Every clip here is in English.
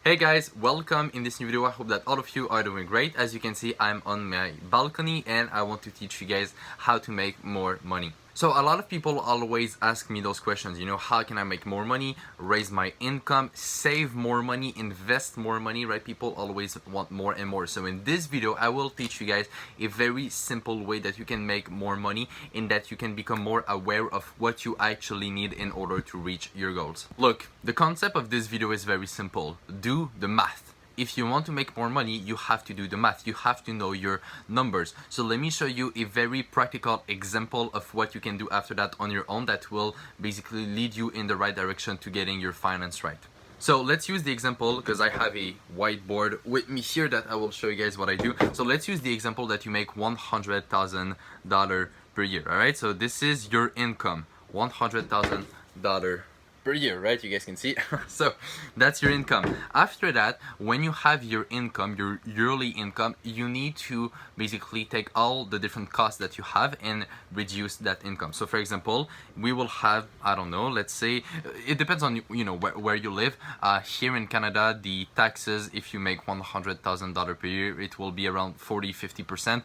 Hey guys, welcome in this new video. I hope that all of you are doing great. As you can see, I'm on my balcony and I want to teach you guys how to make more money. So a lot of people always ask me those questions, how can I make more money, raise my income, save more money, invest more money, right? People always want more and more. So in this video, I will teach you guys a very simple way that you can make more money and that you can become more aware of what you actually need in order to reach your goals. Look, the concept of this video is very simple. Do the math. If you want to make more money, you have to do the math. You have to know your numbers. So let me show you a very practical example of what you can do after that on your own that will basically lead you in the right direction to getting your finance right. So let's use the example, because I have a whiteboard with me here that I will show you guys what I do. So let's use the example that you make $100,000 per year, all right? So this is your income, $100,000 per year, right? You guys can see. So that's your income. After that, when you have your income, your yearly income, you need to basically take all the different costs that you have and reduce that income. So for example, we will have, I don't know, let's say, it depends on where you live. Here in Canada, the taxes, if you make $100,000 per year, it will be around 40-50%.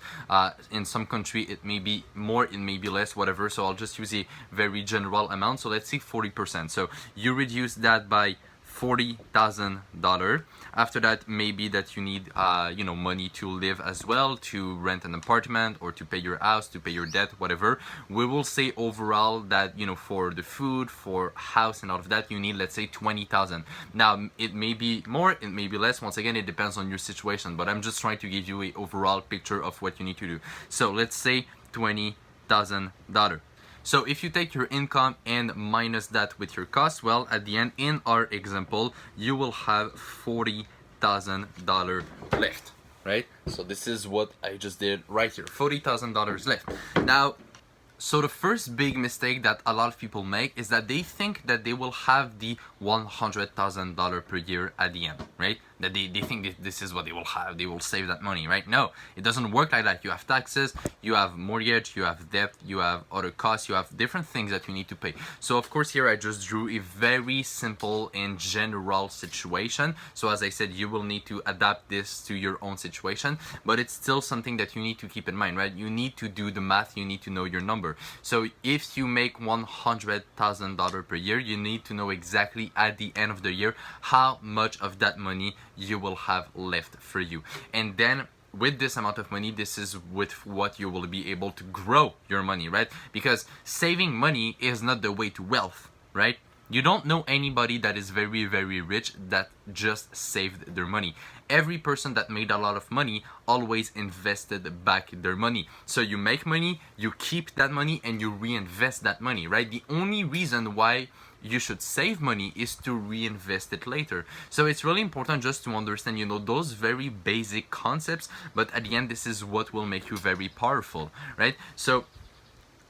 In some country it may be more, it may be less, whatever. So I'll just use a very general amount. So let's say 40%. So you reduce that by $40,000. After that, maybe that you need money to live as well, to rent an apartment or to pay your house, to pay your debt, whatever. We will say overall that for the food, for house and all of that, you need, let's say, $20,000. Now it may be more, it may be less. Once again, it depends on your situation, but I'm just trying to give you a overall picture of what you need to do. So let's say $20,000. So if you take your income and minus that with your cost, well, at the end, in our example, you will have $40,000 left, right? So this is what I just did right here, $40,000 left. Now, so the first big mistake that a lot of people make is that they think that they will have the $100,000 per year at the end, right? That they think that this is what they will have, they will save that money, right? No, it doesn't work like that. You have taxes, you have mortgage, you have debt, you have other costs, you have different things that you need to pay. So of course here I just drew a very simple and general situation. So as I said, you will need to adapt this to your own situation, but it's still something that you need to keep in mind, right? You need to do the math, you need to know your number. So if you make $100,000 per year, you need to know exactly at the end of the year how much of that money you will have left for you. And then with this amount of money, this is with what you will be able to grow your money, right? Because saving money is not the way to wealth, right? You don't know anybody that is very, very rich that just saved their money. Every person that made a lot of money always invested back their money. So you make money, you keep that money, and you reinvest that money, right? The only reason why you should save money is to reinvest it later. So it's really important just to understand, those very basic concepts, but at the end, this is what will make you very powerful, right? So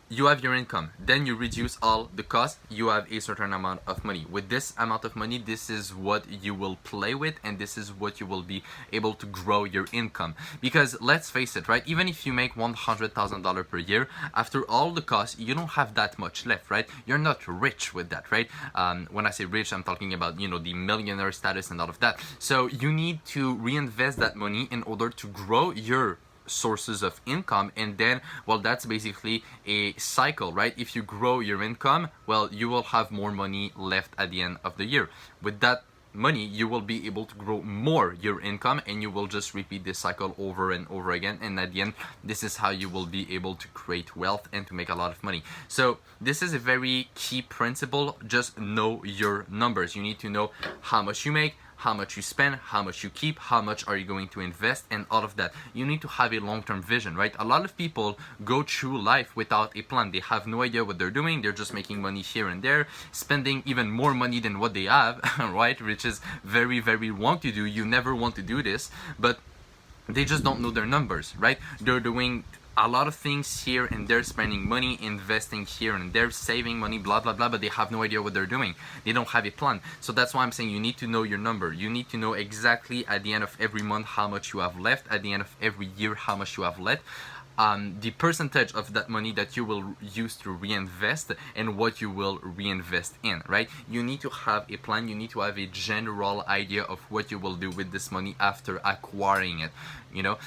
you have your income, then you reduce all the costs, you have a certain amount of money. With this amount of money, this is what you will play with, and this is what you will be able to grow your income. Because let's face it, right? Even if you make $100,000 per year, after all the costs, you don't have that much left, right? You're not rich with that, right? When I say rich, I'm talking about, the millionaire status and all of that. So you need to reinvest that money in order to grow your sources of income, and then, well, that's basically a cycle, right? If you grow your income, well, you will have more money left at the end of the year. With that money, you will be able to grow more your income, and you will just repeat this cycle over and over again, and at the end, this is how you will be able to create wealth and to make a lot of money. So this is a very key principle. Just know your numbers. You need to know how much you make, how much you spend, how much you keep, how much are you going to invest, and all of that. You need to have a long-term vision, right? A lot of people go through life without a plan. They have no idea what they're doing. They're just making money here and there, spending even more money than what they have, right? Which is very, very wrong to do. You never want to do this, but they just don't know their numbers, right? They're doing a lot of things here and there, spending money, investing here and there, saving money, blah, blah, blah, but they have no idea what they're doing. They don't have a plan. So that's why I'm saying you need to know your number. You need to know exactly at the end of every month how much you have left, at the end of every year how much you have left. the percentage of that money that you will use to reinvest and what you will reinvest in, right? You need to have a plan. You need to have a general idea of what you will do with this money after acquiring it, you know,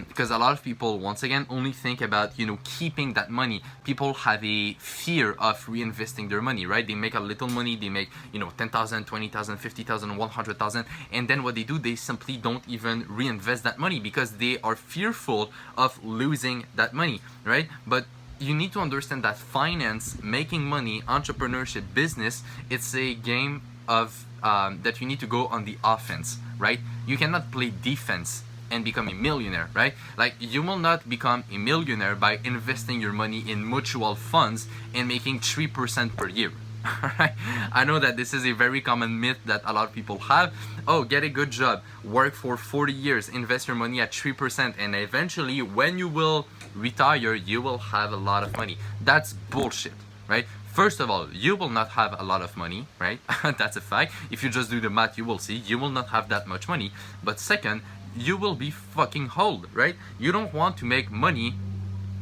because a lot of people, once again, only think about, you know, keeping that money. People have a fear of reinvesting their money, right? They make a little money, they make, you know, 10,000, 20,000, 50,000, 100,000, and then what they do, they simply don't even reinvest that money because they are fearful of losing that money, right? But you need to understand that finance, making money, entrepreneurship, business, it's a game of that you need to go on the offense, right? You cannot play defense and become a millionaire, right? Like, you will not become a millionaire by investing your money in mutual funds and making 3% per year. Alright, I know that this is a very common myth that a lot of people have. Oh, get a good job, work for 40 years, invest your money at 3%, and eventually when you will retire, you will have a lot of money. That's bullshit, right? First of all, you will not have a lot of money, right? That's a fact. If you just do the math, you will see you will not have that much money. But second, you will be fucking old, right? You don't want to make money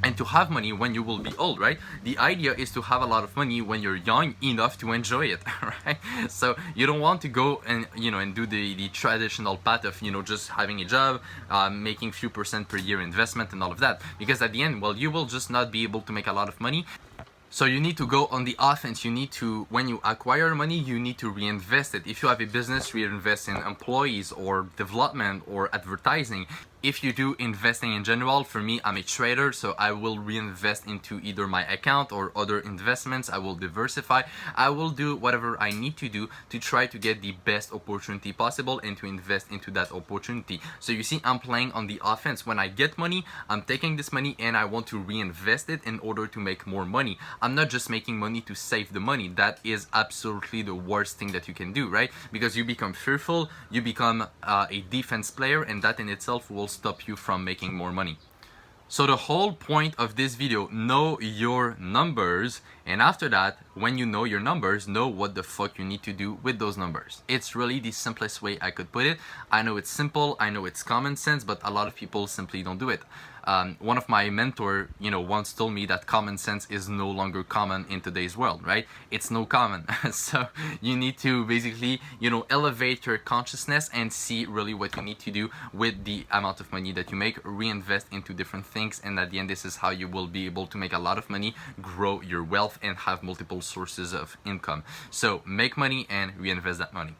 and to have money when you will be old, right? The idea is to have a lot of money when you're young enough to enjoy it, right? So you don't want to go and, you know, and do the traditional path of, you know, just having a job, making few percent per year investment and all of that, because at the end, well, you will just not be able to make a lot of money. So you need to go on the offense. You need to, when you acquire money, you need to reinvest it. If you have a business, reinvest in employees or development or advertising. If you do investing in general, for me, I'm a trader, so I will reinvest into either my account or other investments. I will diversify. I will do whatever I need to do to try to get the best opportunity possible and to invest into that opportunity. So you see, I'm playing on the offense. When I get money, I'm taking this money and I want to reinvest it in order to make more money. I'm not just making money to save the money. That is absolutely the worst thing that you can do, right? Because you become fearful, you become a defense player, and that in itself will stop you from making more money. So the whole point of this video, know your numbers, and after that, when you know your numbers, know what the fuck you need to do with those numbers. It's really the simplest way I could put it. I know it's simple, I know it's common sense, but a lot of people simply don't do it. One of my mentor, you know, once told me that common sense is no longer common in today's world, right? It's no common. So you need to basically, you know, elevate your consciousness and see really what you need to do with the amount of money that you make, reinvest into different things, and at the end, this is how you will be able to make a lot of money, grow your wealth, and have multiple sources of income. So make money and reinvest that money.